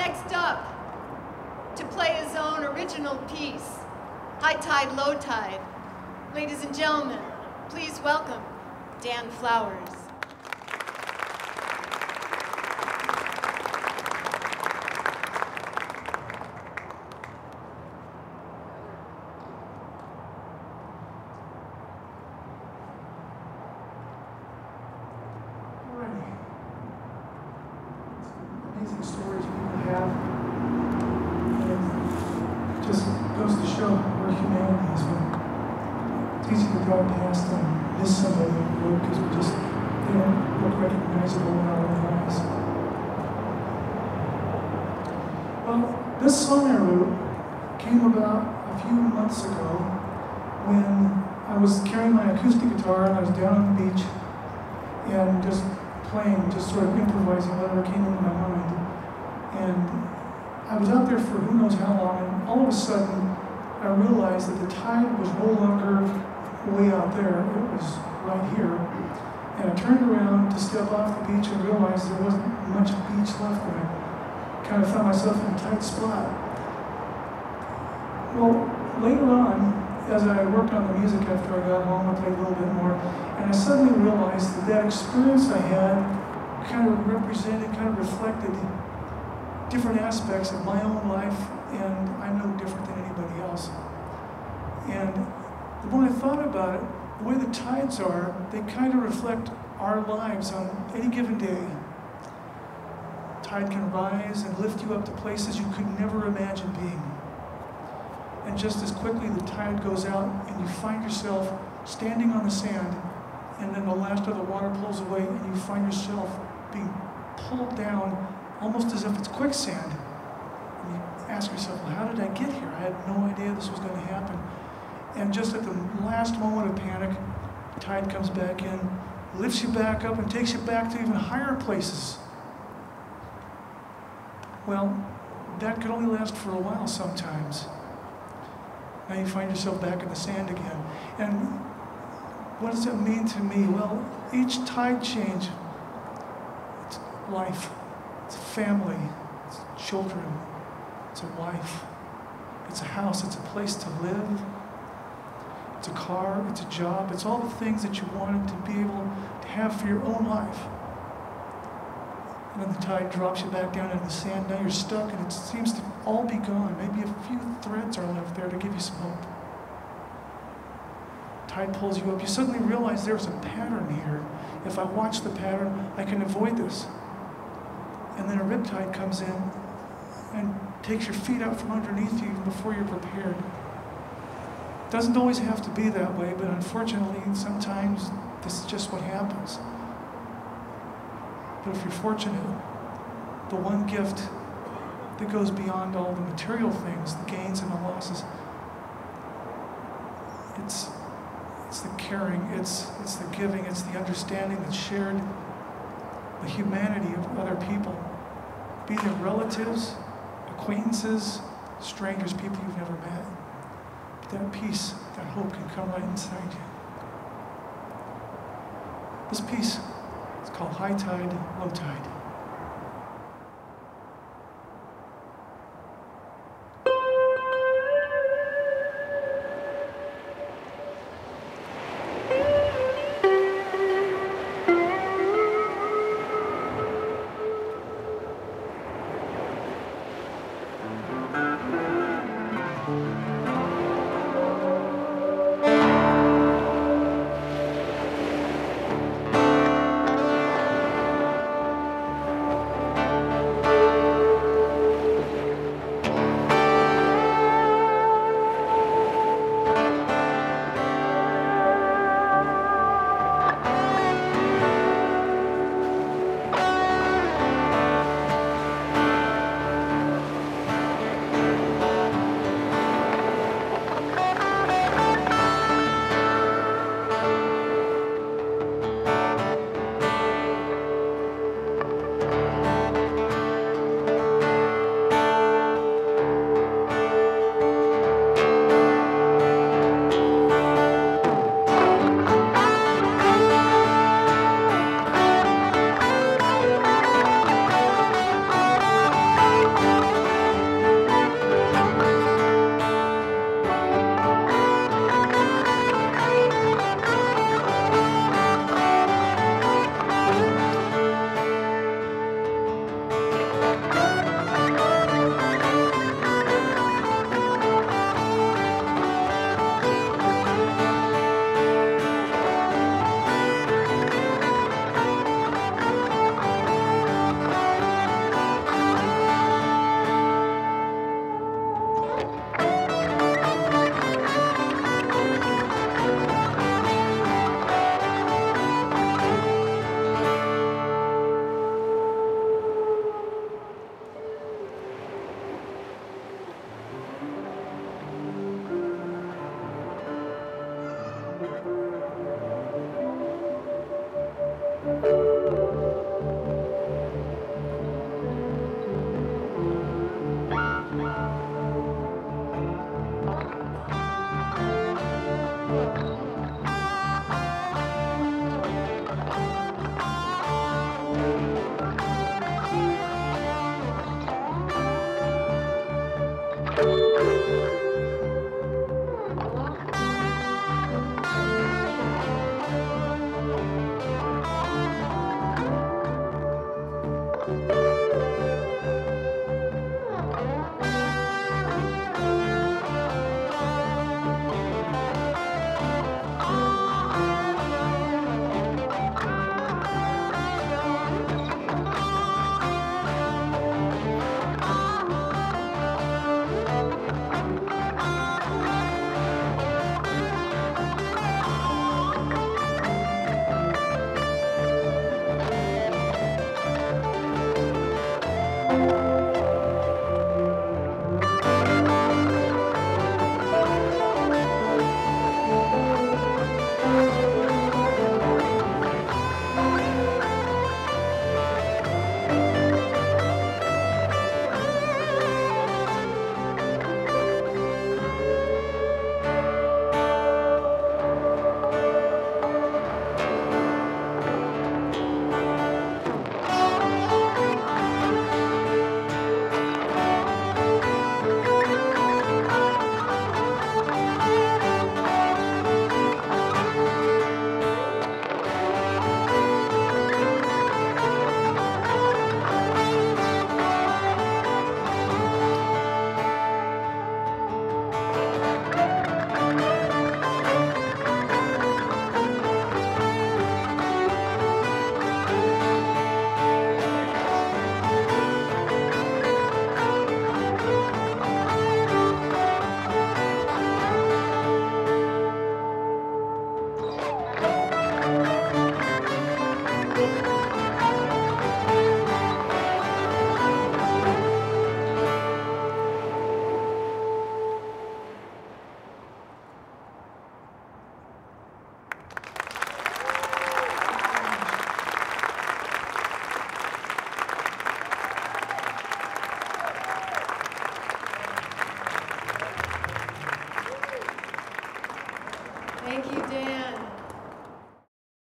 Next up, to play his own original piece, High Tide, Low Tide. Ladies and gentlemen, please welcome Dan Flowers. Amazing stories people have, and it just goes to show where humanity is. It's easy to drive past and miss somebody on the road because they don't look recognizable in our own eyes. Well, this song I wrote came about a few months ago when I was carrying my acoustic guitar and I was down on the beach and just playing, just sort of improvising whatever came into my mind. And I was out there for who knows how long, and all of a sudden I realized that the tide was no longer way out there, it was right here. And I turned around to step off the beach and realized there wasn't much beach left, and I kind of found myself in a tight spot. Well, later on, as I worked on the music after I got home, I played a little bit more, and I suddenly realized that that experience I had kind of represented, kind of reflected different aspects of my own life, and I'm no different than anybody else. And when I thought about it, the way the tides are, they kind of reflect our lives on any given day. Tide can rise and lift you up to places you could never imagine being. And just as quickly the tide goes out and you find yourself standing on the sand, and then the last of the water pulls away and you find yourself being pulled down almost as if it's quicksand. And you ask yourself, well, how did I get here? I had no idea this was going to happen. And just at the last moment of panic, the tide comes back in, lifts you back up and takes you back to even higher places. Well, that could only last for a while sometimes. Now you find yourself back in the sand again. And what does that mean to me? Well, each tide change, it's life, it's family, it's children, it's a wife, it's a house, it's a place to live, it's a car, it's a job, it's all the things that you wanted to be able to have for your own life. And then the tide drops you back down into the sand, now you're stuck and it seems to all be gone. Maybe a few threads are left there to give you some hope. Tide pulls you up. You suddenly realize there's a pattern here. If I watch the pattern, I can avoid this. And then a riptide comes in and takes your feet out from underneath you even before you're prepared. It doesn't always have to be that way, but unfortunately, sometimes this is just what happens. But if you're fortunate, the one gift that goes beyond all the material things, the gains and the losses, it's the caring, it's the giving, it's the understanding that's shared, the humanity of other people, be they relatives, acquaintances, strangers, people you've never met. But that peace, that hope can come right inside you. This piece, it's called High Tide, Low Tide. Thank you, Dan.